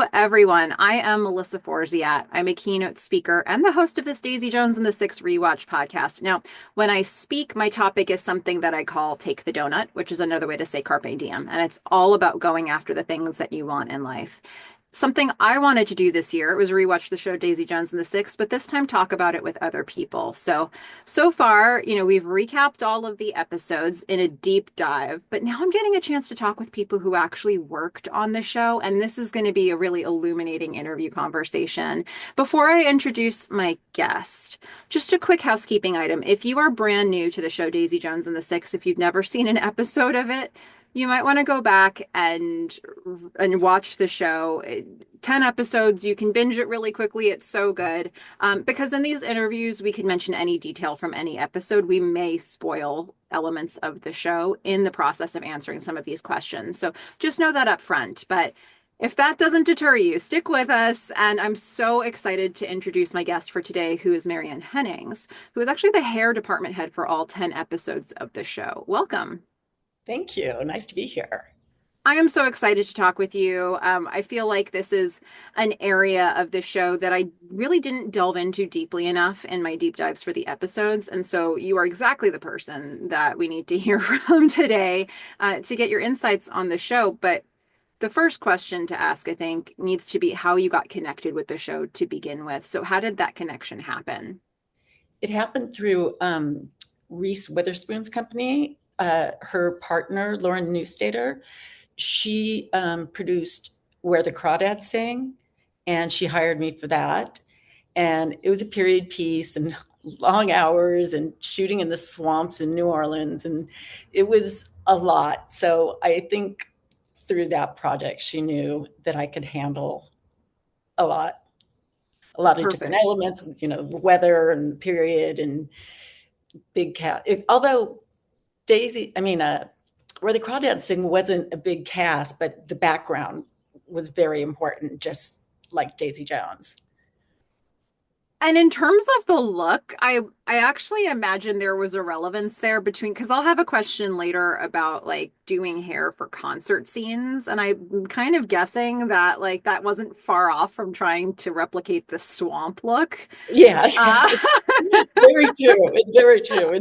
Hello, everyone. I am Melissa Forziat. I'm a keynote speaker and the host of this Daisy Jones and the Six Rewatch podcast. Now, when I speak, my topic is something that I call Take the Doughnut, which is another way to say Carpe Diem. And it's all about going after the things that you want in life. Something I wanted to do this year was rewatch the show Daisy Jones and the Six, but this time talk about it with other people. So far, we've recapped all of the episodes in a deep dive, but now I'm getting a chance to talk with people who actually worked on the show, and this is going to be a really illuminating interview conversation. Before I introduce my guest, just a quick housekeeping item. If you are brand new to the show Daisy Jones and the Six, if you've never seen an episode of it, you might want to go back and watch the show. 10 episodes, you can binge it really quickly. It's so good. Because in these interviews, we can mention any detail from any episode. We may spoil elements of the show in the process of answering some of these questions. So just know that up front. But if that doesn't deter you, stick with us. And I'm so excited to introduce my guest for today, who is MaryAnn Hennings, who is actually the hair department head for all 10 episodes of the show. Welcome. Thank you. Nice to be here. I am so excited to talk with you. I feel like this is an area of the show that I really didn't delve into deeply enough in my deep dives for the episodes. And so you are exactly the person that we need to hear from today to get your insights on the show. But the first question to ask, I think, needs to be how you got connected with the show to begin with. So how did that connection happen? It happened through Reese Witherspoon's company. Her partner, Lauren Newstater, she produced Where the Crawdads Sing, and she hired me for that. And it was a period piece and long hours and shooting in the swamps in New Orleans. And it was a lot. So I think through that project, she knew that I could handle a lot, of different Perfect. elements, the weather and period and big cat. Although Where the Crawdads Sing wasn't a big cast, but the background was very important, just like Daisy Jones. And in terms of the look, I actually imagine there was a relevance there between, because I'll have a question later about like doing hair for concert scenes, and I'm kind of guessing that like that wasn't far off from trying to replicate the swamp look. Yeah, Uh, it's very true. It's very true.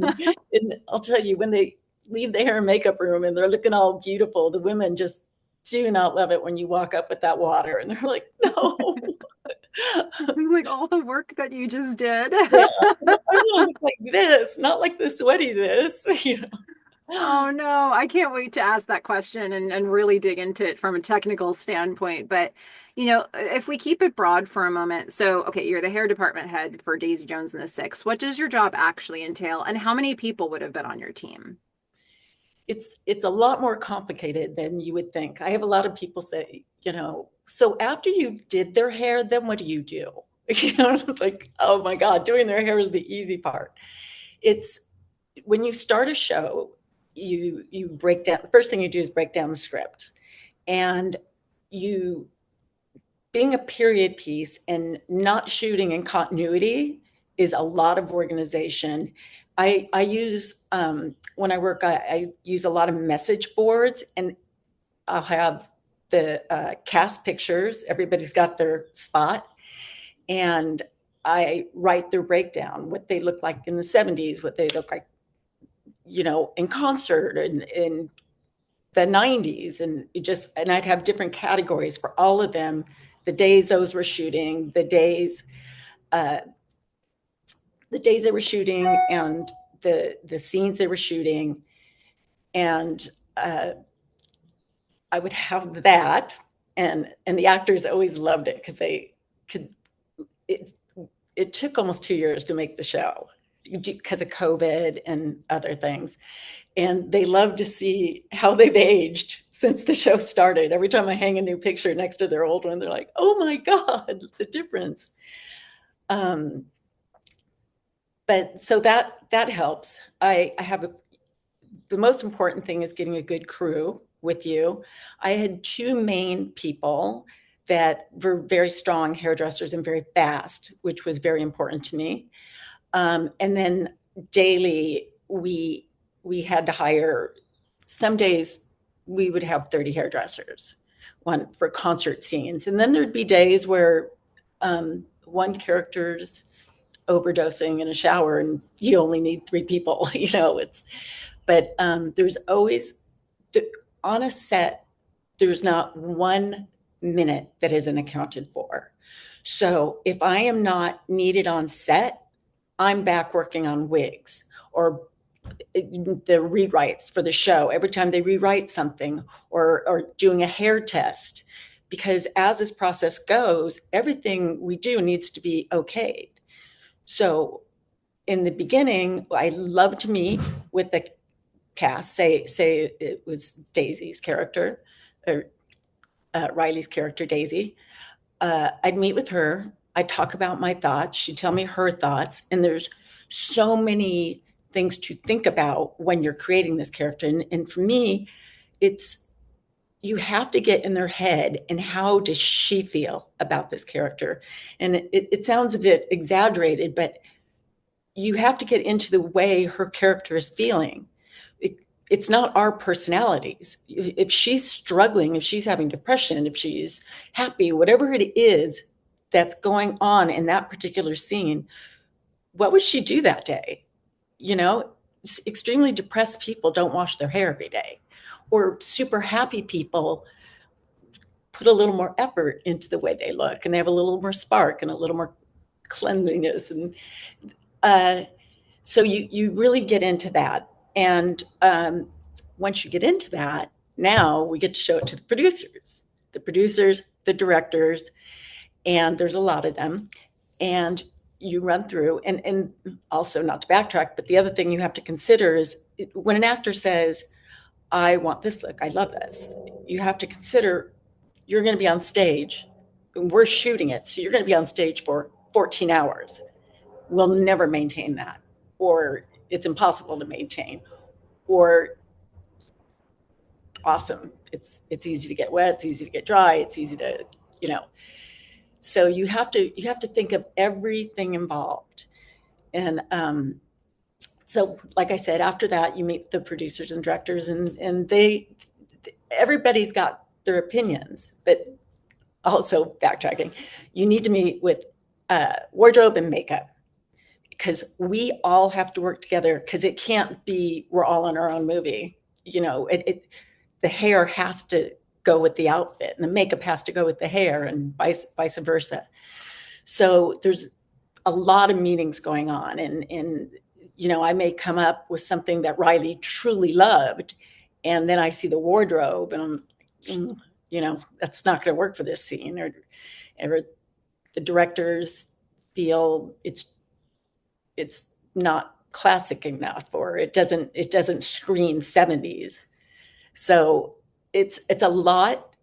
And I'll tell you, when they leave the hair and makeup room and they're looking all beautiful, the women just do not love it when you walk up with that water, and they're like, no. It's like all the work that you just did. Yeah, I want to look like this, not like the sweaty this. Oh no, I can't wait to ask that question and really dig into it from a technical standpoint. But, if we keep it broad for a moment, so, okay, you're the hair department head for Daisy Jones and the Six. What does your job actually entail, and how many people would have been on your team? It's a lot more complicated than you would think. I have a lot of people say, so after you did their hair, then what do you do? It's like, oh my God, doing their hair is the easy part. It's when you start a show, you break down, the first thing you do is break down the script. And you being a period piece and not shooting in continuity is a lot of organization. I use when I work, I use a lot of message boards, and I'll have the cast pictures. Everybody's got their spot, and I write their breakdown, what they look like in the 70s, what they look like, in concert and in the 90s, and I'd have different categories for all of them, the days those were shooting, uh, the days they were shooting, and the scenes they were shooting, and I would have that, and the actors always loved it because they could. It it took almost 2 years to make the show because of COVID and other things, and they love to see how they've aged since the show started. Every time I hang a new picture next to their old one, they're like, "Oh my God, the difference." Um, but so that helps. I have the most important thing is getting a good crew with you. I had two main people that were very strong hairdressers and very fast, which was very important to me. And then daily, we had to hire. Some days we would have 30 hairdressers. one for concert scenes. And then there'd be days where one character's overdosing in a shower and you only need three people, but there's always, on a set, there's not 1 minute that isn't accounted for. So if I am not needed on set, I'm back working on wigs or the rewrites for the show every time they rewrite something, or doing a hair test, because as this process goes, everything we do needs to be okayed. So in the beginning, I love to meet with the cast. Say it was Daisy's character, or Riley's character, Daisy. I'd meet with her. I'd talk about my thoughts. She'd tell me her thoughts. And there's so many things to think about when you're creating this character. And for me, it's, you have to get in their head and how does she feel about this character? And it sounds a bit exaggerated, but you have to get into the way her character is feeling. It's not our personalities. If she's struggling, if she's having depression, if she's happy, whatever it is that's going on in that particular scene, what would she do that day? Extremely depressed people don't wash their hair every day, or super happy people put a little more effort into the way they look, and they have a little more spark and a little more cleanliness. And so you really get into that. And once you get into that, now we get to show it to the directors, and there's a lot of them. And you run through, and also, not to backtrack, but the other thing you have to consider is when an actor says, I want this look, I love this, you have to consider you're going to be on stage, and we're shooting it. So you're going to be on stage for 14 hours. We'll never maintain that, or it's impossible to maintain, or awesome. It's easy to get wet. It's easy to get dry. It's easy to, so you have to think of everything involved. And so, like I said, after that, you meet the producers and directors, and everybody's got their opinions, but also, backtracking, you need to meet with wardrobe and makeup, because we all have to work together, because it can't be we're all in our own movie. The hair has to go with the outfit, and the makeup has to go with the hair, and vice versa. So there's a lot of meetings going on, and I may come up with something that Riley truly loved, and then I see the wardrobe, and I'm, that's not going to work for this scene, or the directors feel it's not classic enough, or it doesn't scream 70s. So it's a lot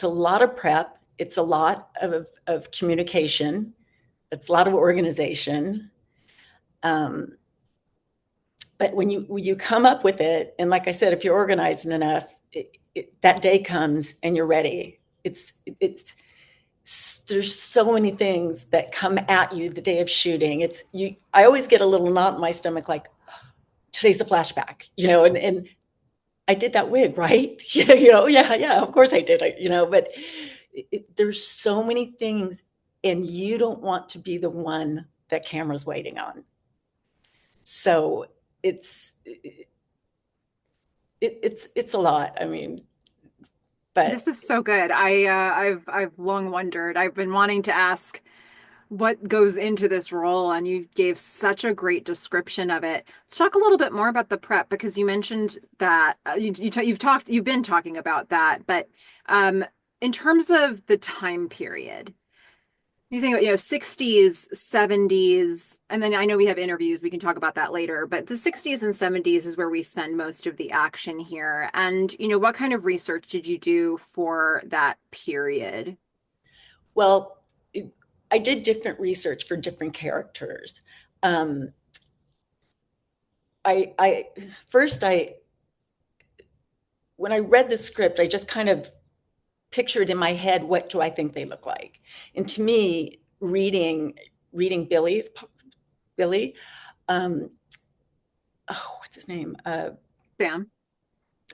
of prep. It's a lot of communication. It's a lot of organization. But when you come up with it, and like I said, if you're organized enough, that day comes and you're ready. There's so many things that come at you the day of shooting. I always get a little knot in my stomach, like, today's the flashback, and I did that wig, right? Yeah, of course I did. But there's so many things, and you don't want to be the one that camera's waiting on. So it's a lot. I mean, but This is so good. I've long wondered. I've been wanting to ask what goes into this role, and you gave such a great description of it. Let's talk a little bit more about the prep, because you mentioned that you've been talking about that, but in terms of the time period, you think about, 60s, 70s, and then I know we have interviews, we can talk about that later, but the 60s and 70s is where we spend most of the action here. And, what kind of research did you do for that period? Well, I did different research for different characters. I first, when I read the script, I just kind of pictured in my head, what do I think they look like? And to me, reading Billy, what's his name? Sam.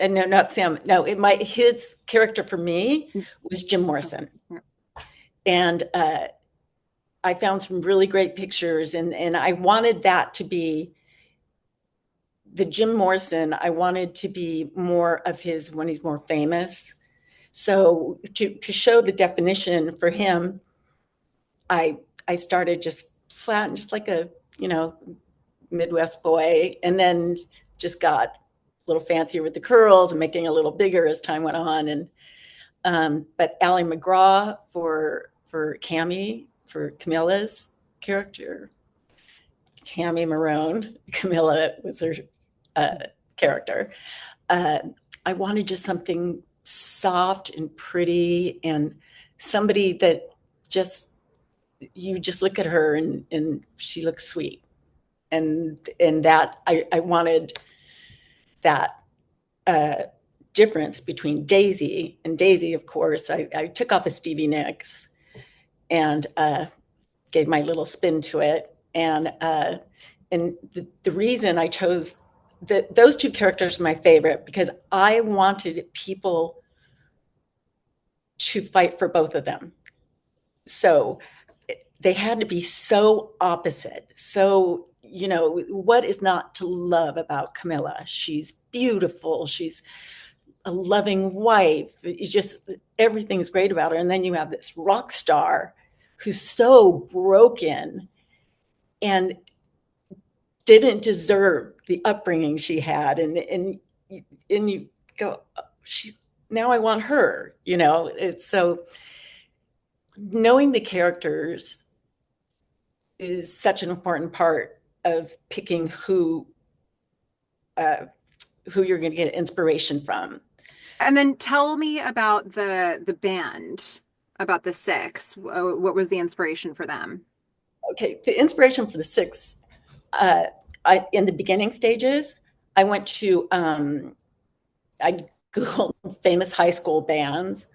and no, not Sam. No, his character for me was Jim Morrison, and I found some really great pictures, and I wanted that to be the Jim Morrison. I wanted to be more of his when he's more famous. So to show the definition for him, I started just flat and just like a, you know, Midwest boy, and then just got a little fancier with the curls and making it a little bigger as time went on. And but Ally McGraw for Camilla's character, Cammy Marone, Camilla was her uh, character. Uh, I wanted just something soft and pretty, and somebody that just you just look at her and she looks sweet, and that I wanted that uh, difference between Daisy and Daisy. Of course, I took off a Stevie Nicks and gave my little spin to it, and the reason I chose those two characters are my favorite because I wanted people to fight for both of them. So they had to be so opposite. So, you know, what is not to love about Camilla? She's beautiful. She's a loving wife. It's just everything's great about her. And then you have this rock star who's so broken and didn't deserve the upbringing she had. And you go, she now I want her, you know. It's so knowing the characters is such an important part of picking uh, who you're going to get inspiration from. And then tell me about the band, about the Six. What was the inspiration for them? Okay, the inspiration for the Six, uh, in the beginning stages, I went to I googled famous high school bands.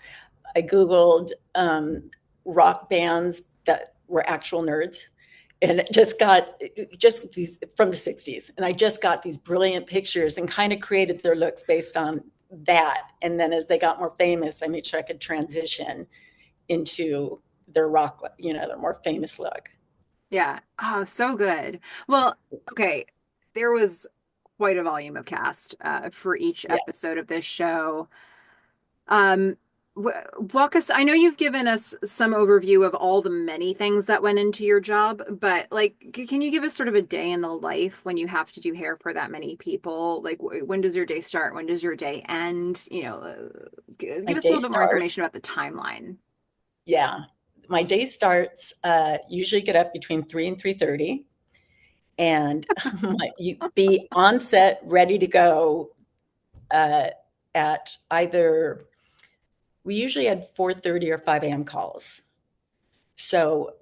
I googled rock bands that were actual nerds, and it just got just these from the 60s, and I just got these brilliant pictures and kind of created their looks based on that. And then as they got more famous, I made sure I could transition into their rock, you know, their more famous look. Yeah. Oh, so good. Well, okay. There was quite a volume of cast for each Yes, episode of this show. Um, Walk us. I know you've given us some overview of all the many things that went into your job, but like, can you give us sort of a day in the life when you have to do hair for that many people? Like, when does your day start? When does your day end? You know, my give us a day little bit more starts. information about the timeline. Yeah, my day starts. Usually get up between 3 and 3:30, and you be on set, ready to go uh, at either. We usually had 4:30 or 5 a.m. calls. So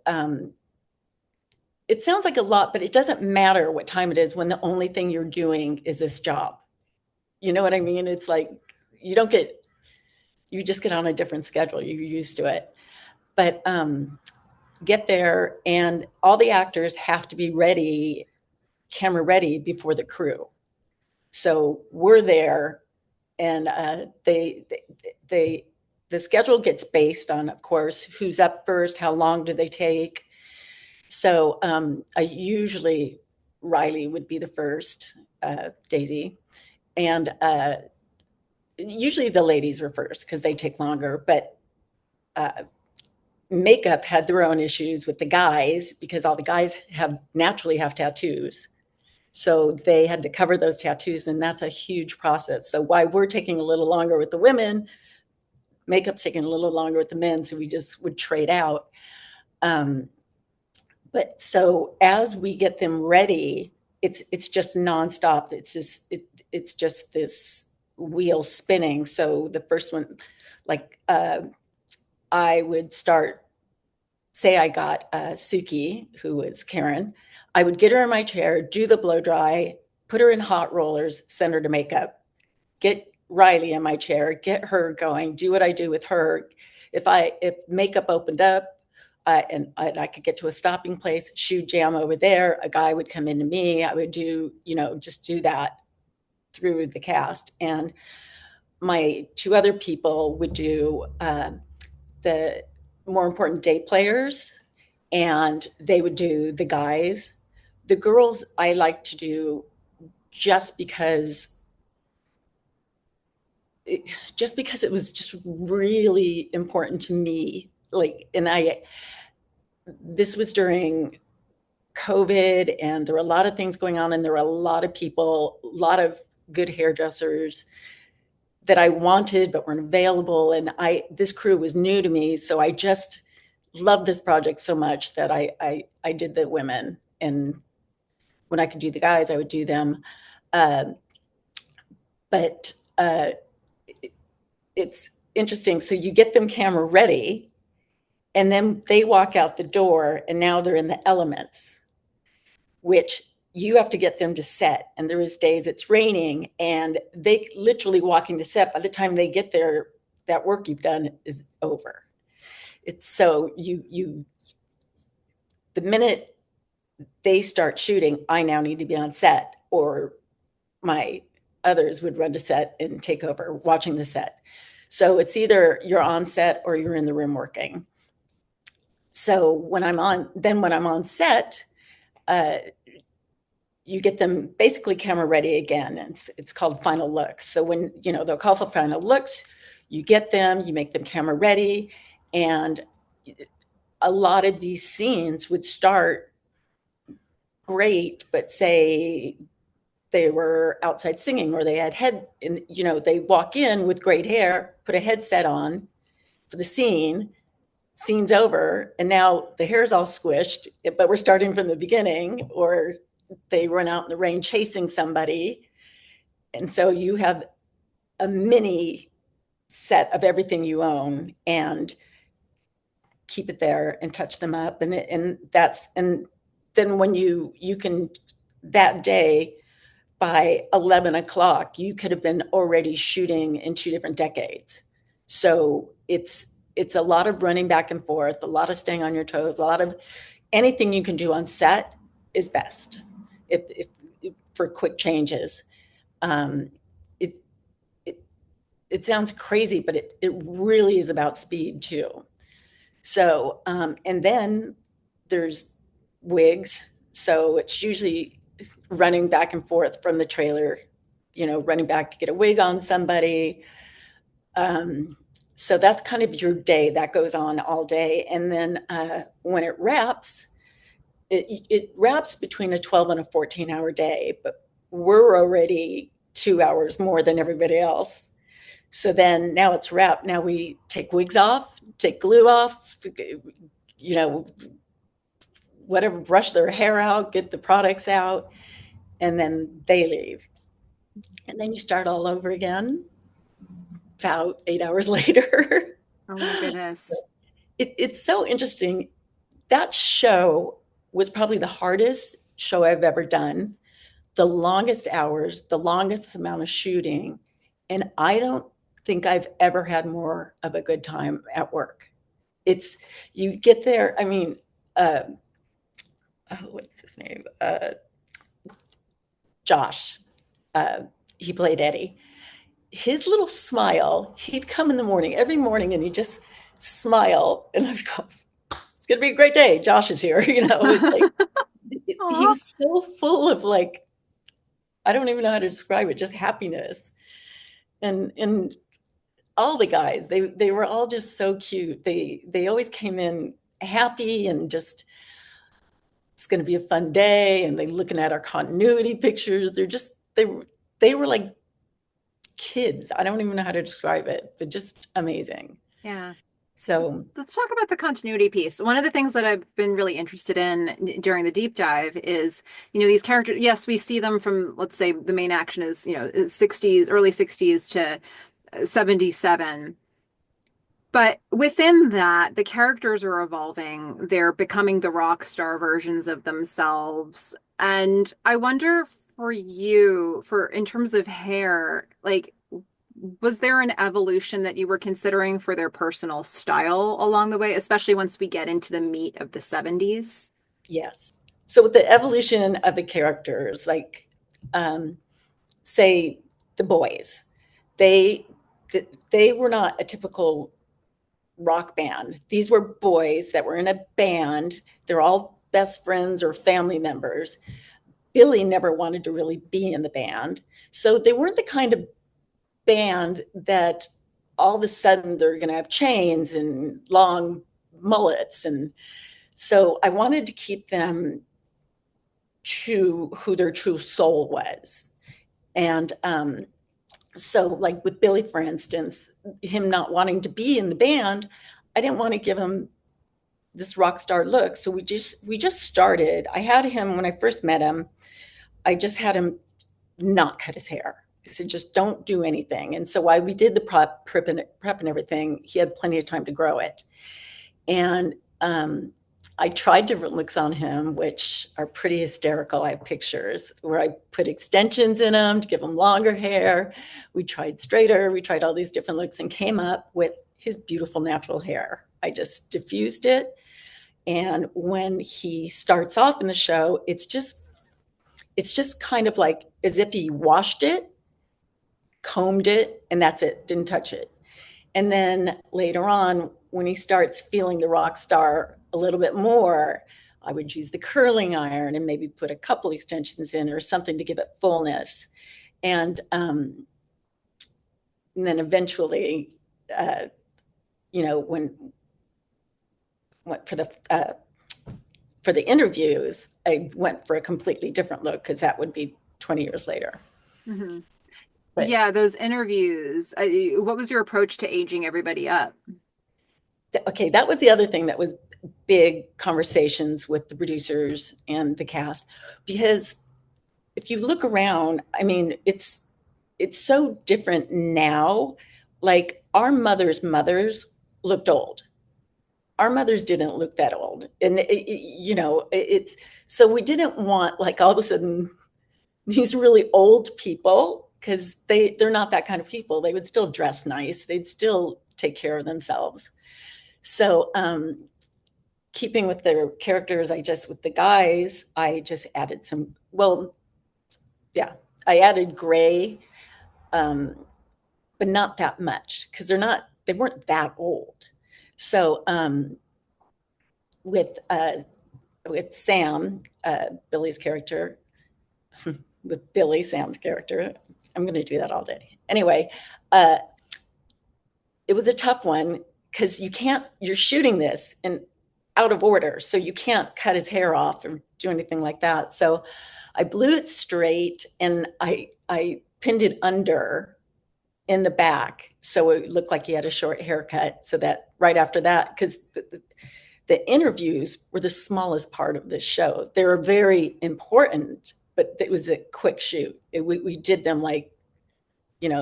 it sounds like a lot, but it doesn't matter what time it is when the only thing you're doing is this job. You know what I mean? It's like you don't get, you just get on a different schedule. You're used to it. But get there, and all the actors have to be ready, camera ready before the crew. So we're there, and they the schedule gets based on, of course, who's up first, how long do they take. So I usually Riley would be the first, Daisy, and usually the ladies were first because they take longer. But uh, makeup had their own issues with the guys because all the guys have naturally have tattoos. So they had to cover those tattoos, and that's a huge process. So why we're taking a little longer with the women, makeup's taking a little longer with the men, so we just would trade out. Um, but so as we get them ready, it's just nonstop. It's just this wheel spinning. So the first one, like I would start, say I got Suki, who is Karen. I would get her in my chair, do the blow dry, put her in hot rollers, send her to makeup, get Riley in my chair, get her going, do what I do with her. If makeup opened up, and I could get to a stopping place, shoot jam over there, a guy would come into me, I would do, you know, just do that through the cast. And my two other people would do the more important day players, and they would do the guys. The girls I like to do just because just because it was just really important to me. Like, and this was during COVID, and there were a lot of things going on, and there were a lot of people, a lot of good hairdressers that I wanted but weren't available. And this crew was new to me, so I just loved this project so much that I did the women, and when I could do the guys, I would do them. Uh, but it's interesting. So you get them camera ready, and then they walk out the door, and now they're in the elements, which you have to get them to set. And there is days it's raining, and they literally walking to set. By the time they get there, that work you've done is over. It's so the minute they start shooting, I now need to be on set, or my others would run to set and take over watching the set. So it's either you're on set or you're in the room working. So when I'm on set, you get them basically camera ready again. And it's called final looks. So when, they'll call for final looks, you get them, you make them camera ready. And a lot of these scenes would start great, but say they were outside singing, or they had they walk in with great hair, put a headset on for the scene's over, and now the hair's all squished, but we're starting from the beginning, or they run out in the rain chasing somebody. And so you have a mini set of everything you own and keep it there and touch them up. And then when you can, that day by 11 o'clock, you could have been already shooting in 2 different decades. So it's a lot of running back and forth, a lot of staying on your toes, a lot of anything you can do on set is best. If for quick changes. It sounds crazy, but it really is about speed too. So, and then there's wigs. So it's usually running back and forth from the trailer, running back to get a wig on somebody. So that's kind of your day that goes on all day. And then when it wraps, it wraps between a 12 and a 14-hour day, but we're already 2 hours more than everybody else. So then now it's wrapped. Now we take wigs off, take glue off, whatever, brush their hair out, get the products out, and then they leave. And then you start all over again about 8 hours later. Oh my goodness. It's so interesting. That show was probably the hardest show I've ever done. The longest hours, the longest amount of shooting. And I don't think I've ever had more of a good time at work. You get there, I mean, what's his name? Josh. He played Eddie. His little smile, he'd come in the morning, every morning, and he'd just smile. And I'd go, it's going to be a great day. Josh is here. He was so full of I don't even know how to describe it, just happiness. And all the guys, they were all just so cute. They always came in happy and just, it's going to be a fun day. And they looking at our continuity pictures. They were like kids. I don't even know how to describe it, but just amazing. Yeah. So let's talk about the continuity piece. One of the things that I've been really interested in during the deep dive is, these characters, yes, we see them from, let's say the main action is, 60s, early 60s to 77. But within that, the characters are evolving. They're becoming the rock star versions of themselves. And I wonder for you, in terms of hair, was there an evolution that you were considering for their personal style along the way, especially once we get into the meat of the 70s? Yes. So with the evolution of the characters, say the boys, they they were not a typical rock band. These were boys that were in a band. They're all best friends or family members. Billy never wanted to really be in the band. So they weren't the kind of band that all of a sudden they're going to have chains and long mullets. And so I wanted to keep them to who their true soul was. And so, like with Billy, for instance, him not wanting to be in the band, I didn't want to give him this rock star look. So we just started. I had him when I first met him. I just had him not cut his hair. I said, just don't do anything. And so while we did the prep and everything, he had plenty of time to grow it. And I tried different looks on him, which are pretty hysterical. I have pictures where I put extensions in him to give him longer hair. We tried straighter. We tried all these different looks and came up with his beautiful natural hair. I just diffused it. And when he starts off in the show, it's just kind of like as if he washed it, combed it, and that's it, didn't touch it. And then later on, when he starts feeling the rock star a little bit more, I would use the curling iron and maybe put a couple extensions in or something to give it fullness. And then eventually, when for the interviews, I went for a completely different look because that would be 20 years later. Mm-hmm. But yeah, those interviews. What was your approach to aging everybody up? okay, that was the other thing that was big conversations with the producers and the cast, because if you look around, I mean, it's so different now. Like our mothers looked old. Our mothers didn't look that old. And it's so we didn't want like all of a sudden these really old people, because they're not that kind of people. They would still dress nice. They'd still take care of themselves. So keeping with their characters, with the guys, I just added some, I added gray, but not that much because they weren't that old. So with Sam, Billy's character, with Billy, Sam's character, I'm going to do that all day. Anyway, it was a tough one because you're shooting this in out of order. So you can't cut his hair off or do anything like that. So I blew it straight and I pinned it under in the back. So it looked like he had a short haircut. So that right after that, because the interviews were the smallest part of this show. They were very important, but it was a quick shoot. We did them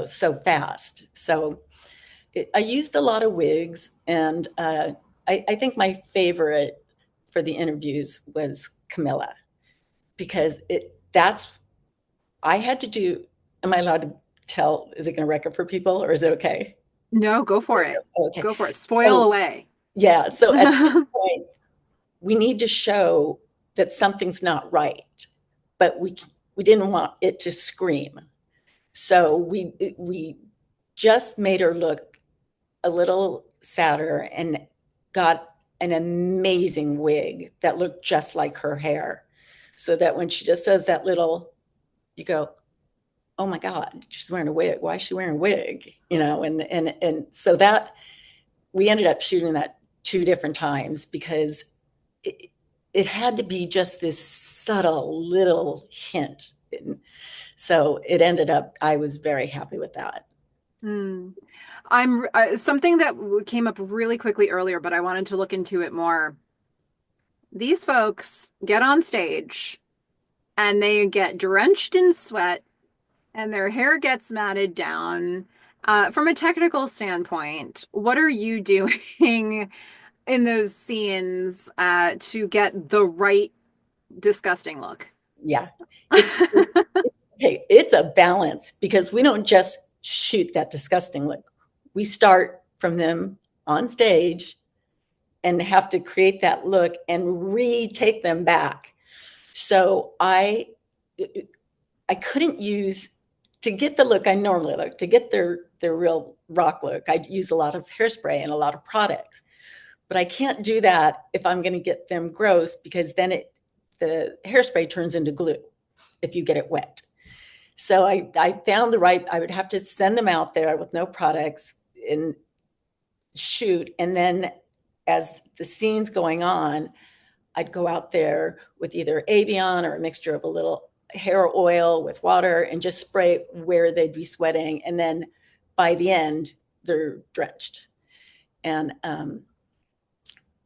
so fast. So I used a lot of wigs, and I think my favorite for the interviews was Camilla, because I had to do. Am I allowed to tell? Is it going to wreck it for people, or is it okay? No, go for it. Okay. Go for it. Spoil away. Yeah. So at this point, we need to show that something's not right, but we didn't want it to scream. So we just made her look a little sadder and got an amazing wig that looked just like her hair. So that when she just does that little, you go, oh my God, she's wearing a wig. Why is she wearing a wig? And so that we ended up shooting that 2 different times because it had to be just this subtle little hint. So it ended up, I was very happy with that. Mm. I'm something that came up really quickly earlier, but I wanted to look into it more. These folks get on stage and they get drenched in sweat and their hair gets matted down. From a technical standpoint, what are you doing in those scenes to get the right disgusting look? Yeah. It's a balance because we don't just shoot that disgusting look. We start from them on stage and have to create that look and retake them back. So I couldn't use to get the look I normally look, to get their real rock look, I use a lot of hairspray and a lot of products. But I can't do that if I'm going to get them gross, because then the hairspray turns into glue if you get it wet. So I found I would have to send them out there with no products and shoot. And then as the scene's going on, I'd go out there with either Avion or a mixture of a little hair oil with water and just spray where they'd be sweating. And then by the end, they're drenched. And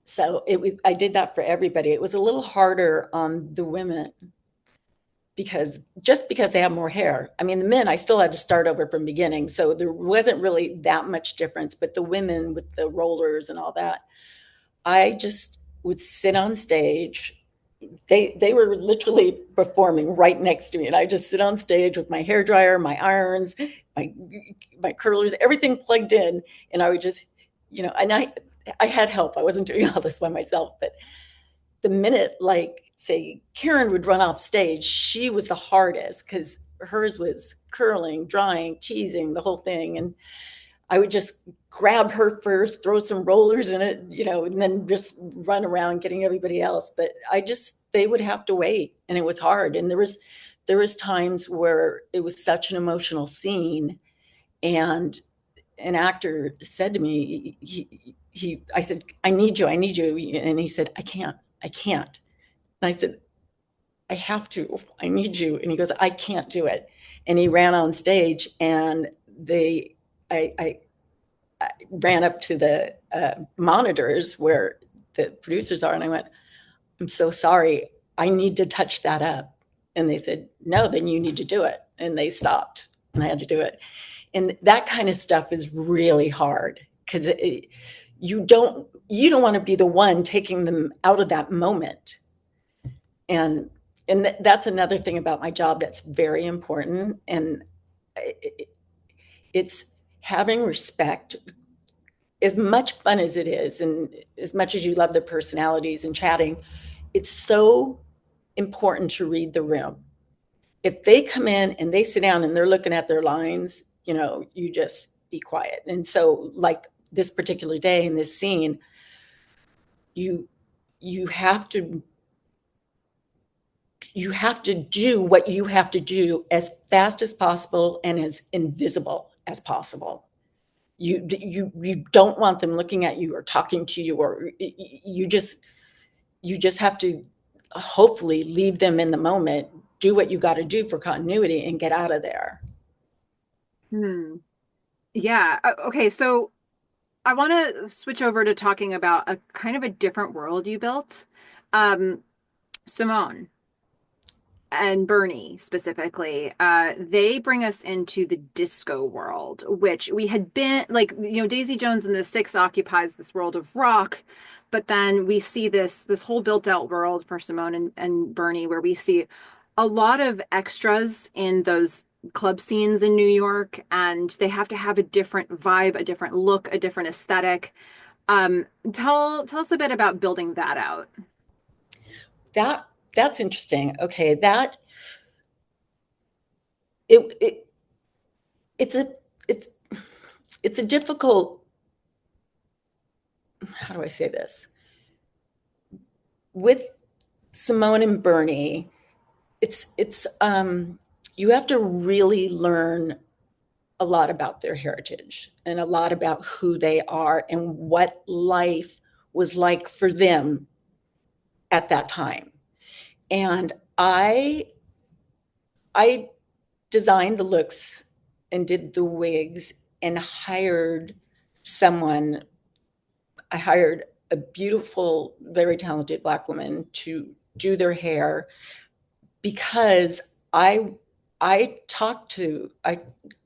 so I did that for everybody. It was a little harder on the women because they have more hair. I mean, the men, I still had to start over from beginning. So there wasn't really that much difference, but the women with the rollers and all that, I just would sit on stage. They were literally performing right next to me. And I just sit on stage with my hair dryer, my irons, my curlers, everything plugged in. And I would just, and I had help. I wasn't doing all this by myself, but the minute, like, say, Karen would run off stage, she was the hardest because hers was curling, drying, teasing, the whole thing. And I would just grab her first, throw some rollers in it, and then just run around getting everybody else. But they would have to wait, and it was hard. And there was times where it was such an emotional scene, and an actor said to me, I said, I need you. And he said, I can't. And I said, I have to. I need you. And he goes, I can't do it. And he ran on stage, and I ran up to the monitors where the producers are, and I went, I'm so sorry. I need to touch that up. And they said, no, then you need to do it. And they stopped, and I had to do it. And that kind of stuff is really hard because you don't want to be the one taking them out of that moment. And that's another thing about my job that's very important. And it's having respect. As much fun as it is, and as much as you love the personalities and chatting, it's so important to read the room. If they come in and they sit down and they're looking at their lines, you just be quiet. And so, like this particular day in this scene, you have to do what you have to do as fast as possible and as invisible as possible. You don't want them looking at you or talking to you, or you just have to hopefully leave them in the moment, do what you got to do for continuity, and get out of there. Yeah. Okay. So I want to switch over to talking about a kind of a different world you built. Simone and Bernie specifically, they bring us into the disco world, which we had been like, Daisy Jones and the Six occupies this world of rock, but then we see this whole built out world for Simone and Bernie, where we see a lot of extras in those club scenes in New York, and they have to have a different vibe, a different look, a different aesthetic. Tell us a bit about building that out. That's interesting. Okay, it it's a difficult, how do I say this? With Simone and Bernie, it's you have to really learn a lot about their heritage and a lot about who they are and what life was like for them at that time. And I designed the looks and did the wigs and someone. I hired a beautiful, very talented Black woman to do their hair, because I talked to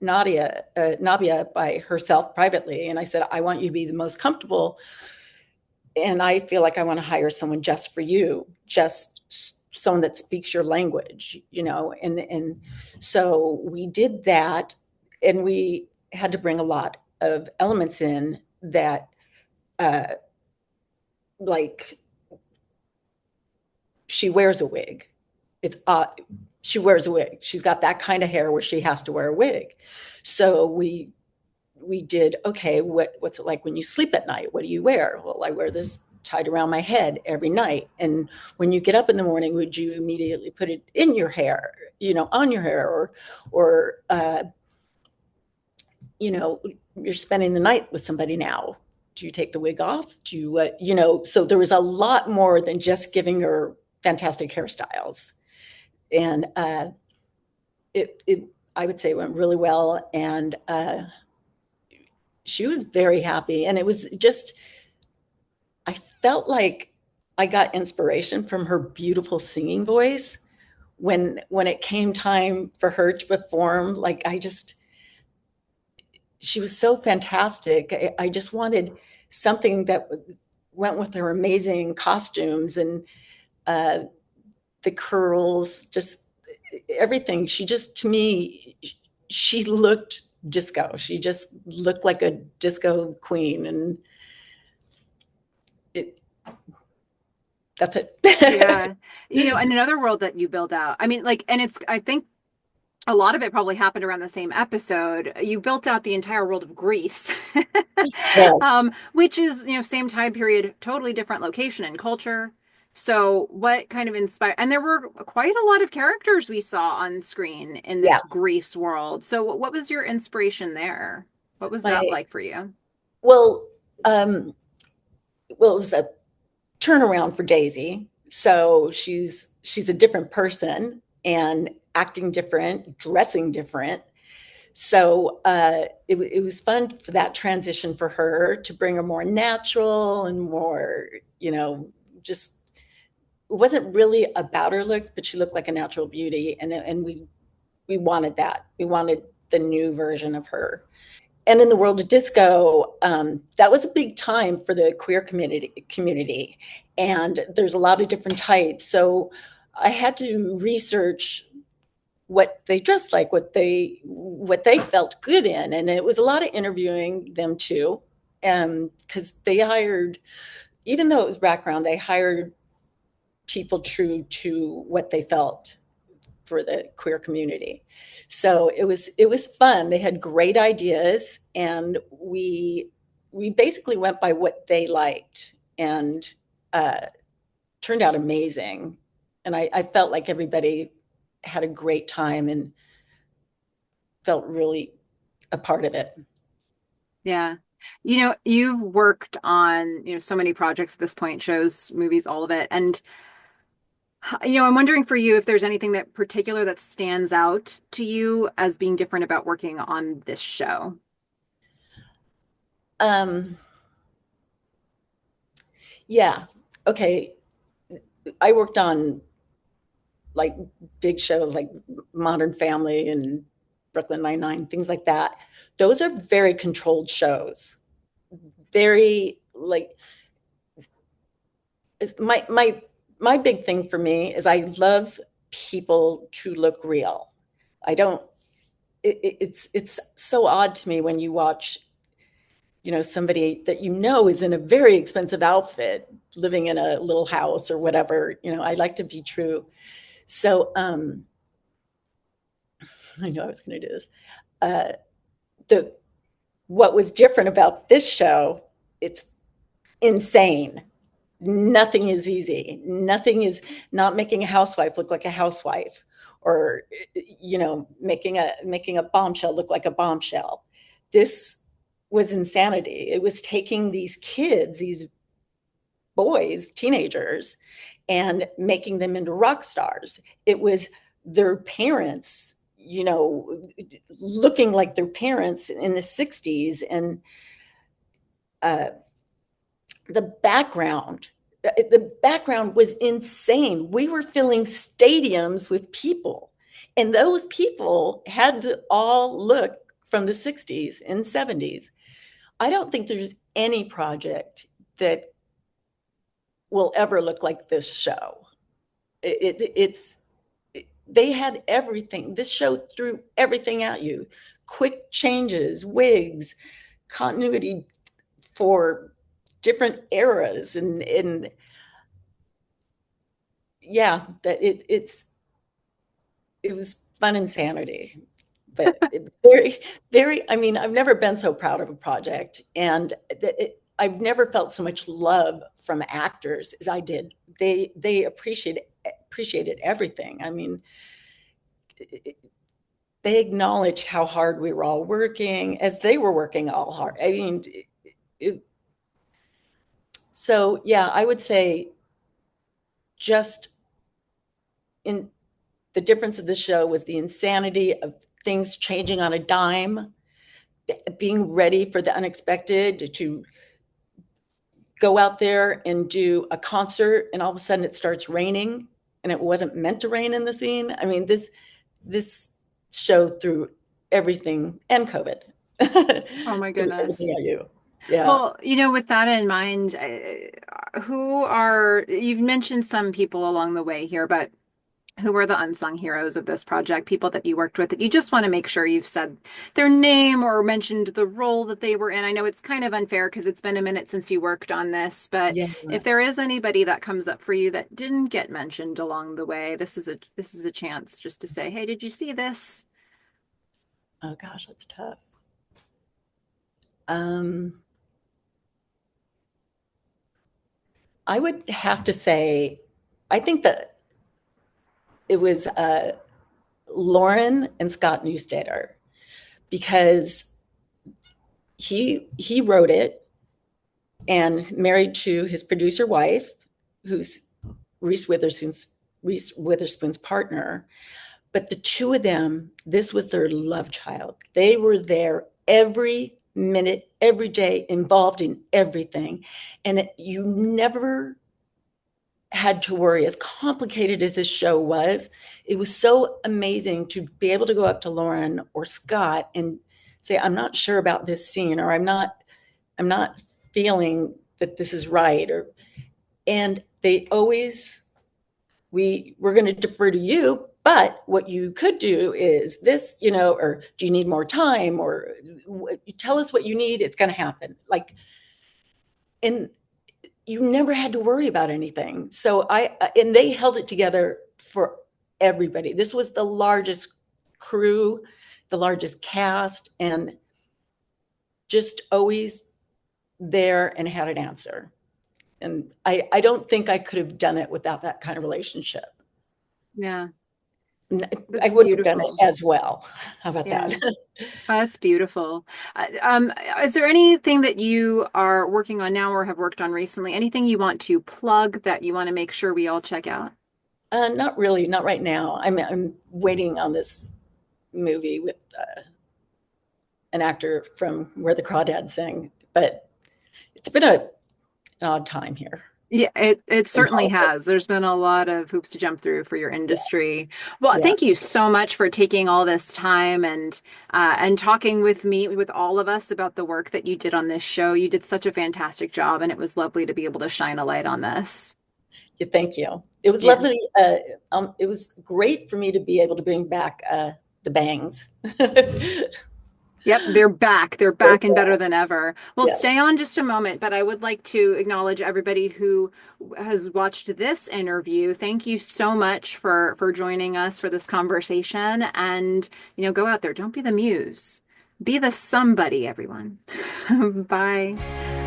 Nabia by herself privately, and I said, I want you to be the most comfortable, and I feel like I want to hire someone just for you, just someone that speaks your language, and so we did that, and we had to bring a lot of elements in that, like, she wears a wig. It's she wears a wig. She's got that kind of hair where she has to wear a wig. So we did, okay, what's it like when you sleep at night? What do you wear? Well, I wear this tied around my head every night. And when you get up in the morning, would you immediately put it in your hair, on your hair, or you're spending the night with somebody now. Do you take the wig off? Do you, so there was a lot more than just giving her fantastic hairstyles. And it I would say it went really well. And she was very happy. And it was just, I felt like I got inspiration from her beautiful singing voice when it came time for her to perform. Like she was so fantastic. I just wanted something that went with her amazing costumes and uh, the curls, just everything. She just, to me, she looked disco. She just looked like a disco queen, and it that's it. Yeah. And another world that you build out. I mean, like, and I think a lot of it probably happened around the same episode. You built out the entire world of Greece, Yes. which is, same time period, totally different location and culture. So, what kind of inspired? And there were quite a lot of characters we saw on screen in Yeah. this Greece world. So, what was your inspiration there? What was that My like for you? well, um, well, it was a turnaround for Daisy. So she's a different person and acting different, dressing different. So it was fun for that transition for her to bring her more natural and more, just it wasn't really about her looks, but she looked like a natural beauty, and we wanted that. We wanted the new version of her. And in the world of disco, that was a big time for the queer community, and there's a lot of different types. So I had to research what they dressed like, what they felt good in, and it was a lot of interviewing them too, because they hired, even though it was background, they hired people true to what they felt for the queer community. So it was fun. They had great ideas, and we basically went by what they liked, and uh, turned out amazing. And I felt like everybody had a great time and felt really a part of it. Yeah. You've worked on, so many projects at this point, shows, movies, all of it. And, I'm wondering for you if there's anything that particular that stands out to you as being different about working on this show. Um, yeah. Okay. I worked on like big shows like Modern Family and Brooklyn Nine-Nine, things like that. Those are very controlled shows. Very like my big thing for me is I love people to look real. I don't it's so odd to me when you watch, somebody that is in a very expensive outfit living in a little house or whatever. I like to be true. So I know I was going to do this. Uh, the What was different about this show, it's insane. Nothing is easy. Nothing is, not making a housewife look like a housewife, or making a bombshell look like a bombshell. This was insanity. It was taking these kids, these boys, teenagers, and making them into rock stars. It was their parents, looking like their parents in the 60s. And uh, the background, the background was insane. We were filling stadiums with people, and those people had to all look from the 60s and 70s. I don't think there's any project that will ever look like this show. It's they had everything. This show threw everything at you. Quick changes, wigs, continuity for different eras, and yeah, that it's it was fun insanity, but very, very, I mean, I've never been so proud of a project. And I've never felt so much love from actors as I did. They appreciated everything. I mean, they acknowledged how hard we were all working as they were working all hard. I mean, it, so yeah, I would say just in the difference of the show was the insanity of things changing on a dime, being ready for the unexpected, to go out there and do a concert and all of a sudden it starts raining and it wasn't meant to rain in the scene. I mean, this show through everything and COVID Oh my through goodness. everything at you. Yeah. Well, with that in mind, you've mentioned some people along the way here, but who were the unsung heroes of this project, people that you worked with that you just want to make sure you've said their name or mentioned the role that they were in? I know it's kind of unfair because it's been a minute since you worked on this, but Yeah. if there is anybody that comes up for you that didn't get mentioned along the way, this is a chance just to say, hey, did you see this? Oh gosh, that's tough. Um, I would have to say, I think that it was Lauren and Scott Newstater, because he wrote it and married to his producer wife, who's Reese Witherspoon's partner. But the two of them, this was their love child. They were there every minute, every day, involved in everything. And you never had to worry. As complicated as this show was, it was so amazing to be able to go up to Lauren or Scott and say, I'm not sure about this scene, or I'm not feeling that this is right. And they always, we're going to defer to you, but what you could do is this, or do you need more time, or you tell us what you need, it's going to happen. Like, and you never had to worry about anything. So and they held it together for everybody. This was the largest crew, the largest cast, and just always there and had an answer. And I don't think I could have done it without that kind of relationship. Yeah, I that's wouldn't have done beautiful. it as well. How about Yeah. that? Oh, that's beautiful. Is there anything that you are working on now or have worked on recently? Anything you want to plug that you want to make sure we all check out? Not really, not right now. I'm waiting on this movie with an actor from Where the Crawdads Sing, but it's been an odd time here Yeah, it in certainly Hollywood. has. There's been a lot of hoops to jump through for your Yeah, industry. Well, yeah. thank you so much for taking all this time and talking with me, with all of us about the work that you did on this show. You did such a fantastic job, and it was lovely to be able to shine a light on this. Yeah, thank you. It was Yeah. lovely. It was great for me to be able to bring back the bangs. Yep, they're back. They're back and better than ever. Well, Yeah, stay on just a moment, but I would like to acknowledge everybody who has watched this interview. Thank you so much for joining us for this conversation. And, go out there. Don't be the muse. Be the somebody, everyone. Bye.